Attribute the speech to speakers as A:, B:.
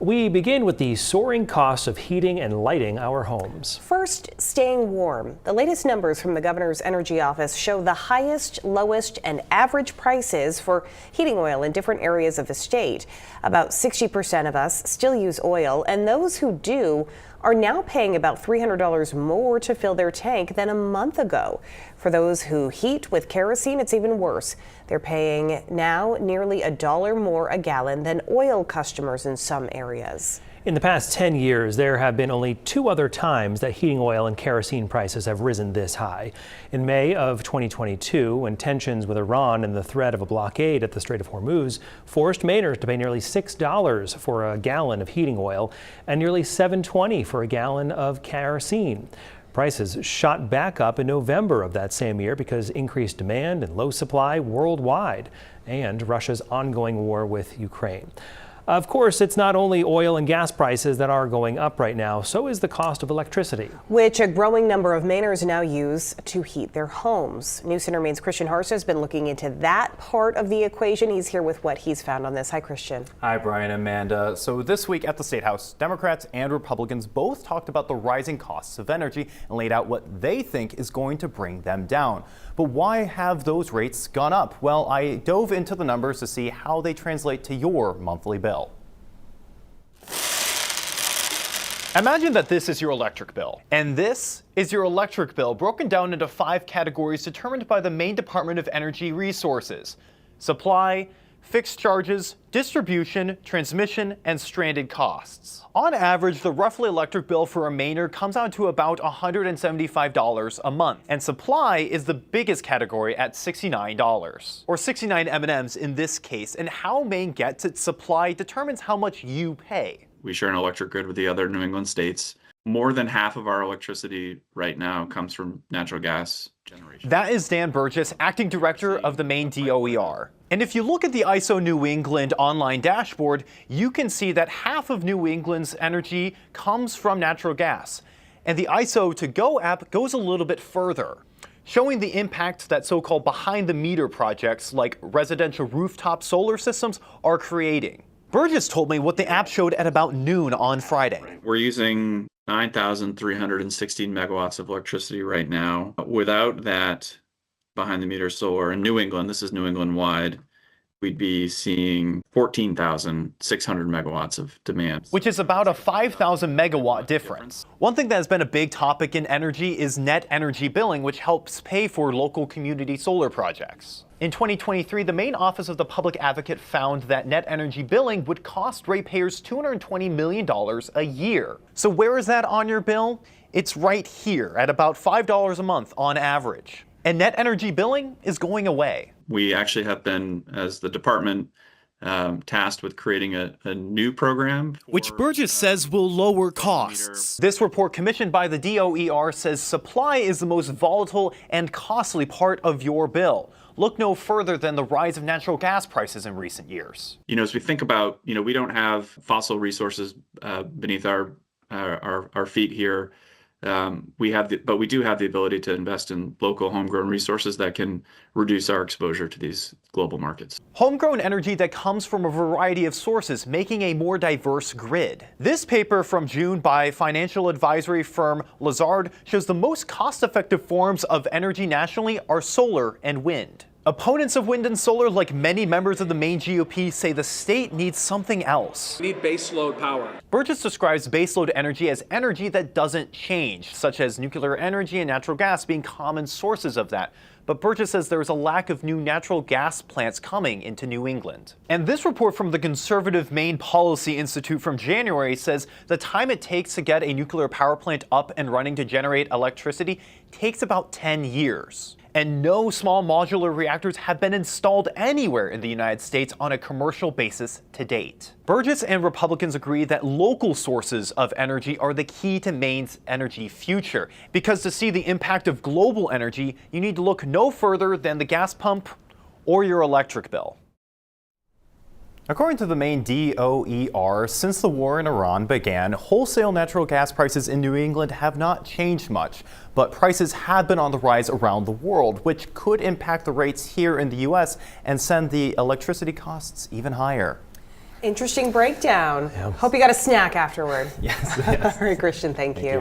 A: We begin with the soaring costs of heating and lighting our homes.
B: First, staying warm. The latest numbers from the governor's energy office show the highest, lowest, and average prices for heating oil in different areas of the state. About 60% of us still use oil, and those who do are now paying about $300 more to fill their tank than a month ago. For those who heat with kerosene, it's even worse. They're paying now nearly $1 more a gallon than oil customers in some areas.
A: In the past 10 years, there have been only 2 other times that heating oil and kerosene prices have risen this high. In May of 2022, when tensions with Iran and the threat of a blockade at the Strait of Hormuz forced Mainers to pay nearly $6 for a gallon of heating oil and nearly $7.20 for a gallon of kerosene. Prices shot back up in November of that same year because increased demand and low supply worldwide and Russia's ongoing war with Ukraine. Of course, it's not only oil and gas prices that are going up right now, so is the cost of electricity,
B: which a growing number of Mainers now use to heat their homes. News Center Maine's Christian Harsa has been looking into that part of the equation. He's here with what he's found on this. Hi, Christian.
C: Hi, Brian and Amanda. So this week at the State House, Democrats and Republicans both talked about the rising costs of energy and laid out what they think is going to bring them down. But why have those rates gone up? Well, I dove into the numbers to see how they translate to your monthly bill. Imagine that this is your electric bill, and this is your electric bill broken down into 5 categories determined by the Maine Department of Energy resources: supply, fixed charges, distribution, transmission, and stranded costs. On average, the roughly electric bill for a Mainer comes out to about $175 a month, and supply is the biggest category at $69, or 69 M&Ms in this case, and how Maine gets its supply determines how much you pay.
D: We share an electric grid with the other New England states. More than half of our electricity right now comes from natural gas generation.
C: That is Dan Burgess, acting director of the Maine DOER. And if you look at the ISO New England online dashboard, you can see that half of New England's energy comes from natural gas. And the ISO To Go app goes a little bit further, showing the impact that so-called behind-the-meter projects like residential rooftop solar systems are creating. Burgess told me what the app showed at about noon on Friday.
D: We're using 9,316 megawatts of electricity right now. Without that behind-the-meter solar in New England, this is New England-wide, we'd be seeing 14,600 megawatts of demand,
C: which is about a 5,000 megawatt difference. One thing that has been a big topic in energy is net energy billing, which helps pay for local community solar projects. In 2023, the Maine Office of the Public Advocate found that net energy billing would cost ratepayers $220 million a year. So where is that on your bill? It's right here at about $5 a month on average. And net energy billing is going away.
D: We actually have been, as the department, tasked with creating a new program,
C: which Burgess says will lower costs. This report commissioned by the DOER says supply is the most volatile and costly part of your bill. Look no further than the rise of natural gas prices in recent years.
D: As we think about, we don't have fossil resources beneath our feet here. But we do have the ability to invest in local homegrown resources that can reduce our exposure to these global markets.
C: Homegrown energy that comes from a variety of sources, making a more diverse grid. This paper from June by financial advisory firm Lazard shows the most cost-effective forms of energy nationally are solar and wind. Opponents of wind and solar, like many members of the Maine GOP, say the state needs something else.
E: We need baseload power.
C: Burgess describes baseload energy as energy that doesn't change, such as nuclear energy and natural gas being common sources of that. But Burgess says there is a lack of new natural gas plants coming into New England. And this report from the conservative Maine Policy Institute from January says the time it takes to get a nuclear power plant up and running to generate electricity takes about 10 years. And no small modular reactors have been installed anywhere in the United States on a commercial basis to date. Burgess and Republicans agree that local sources of energy are the key to Maine's energy future, because to see the impact of global energy, you need to look no further than the gas pump or your electric bill. According to the Maine DOER, since the war in Iran began, wholesale natural gas prices in New England have not changed much, but prices have been on the rise around the world, which could impact the rates here in the U.S. and send the electricity costs even higher.
B: Interesting breakdown.
A: Yeah.
B: Hope you got a snack afterward.
A: Yes.
B: All right, Christian, thank you.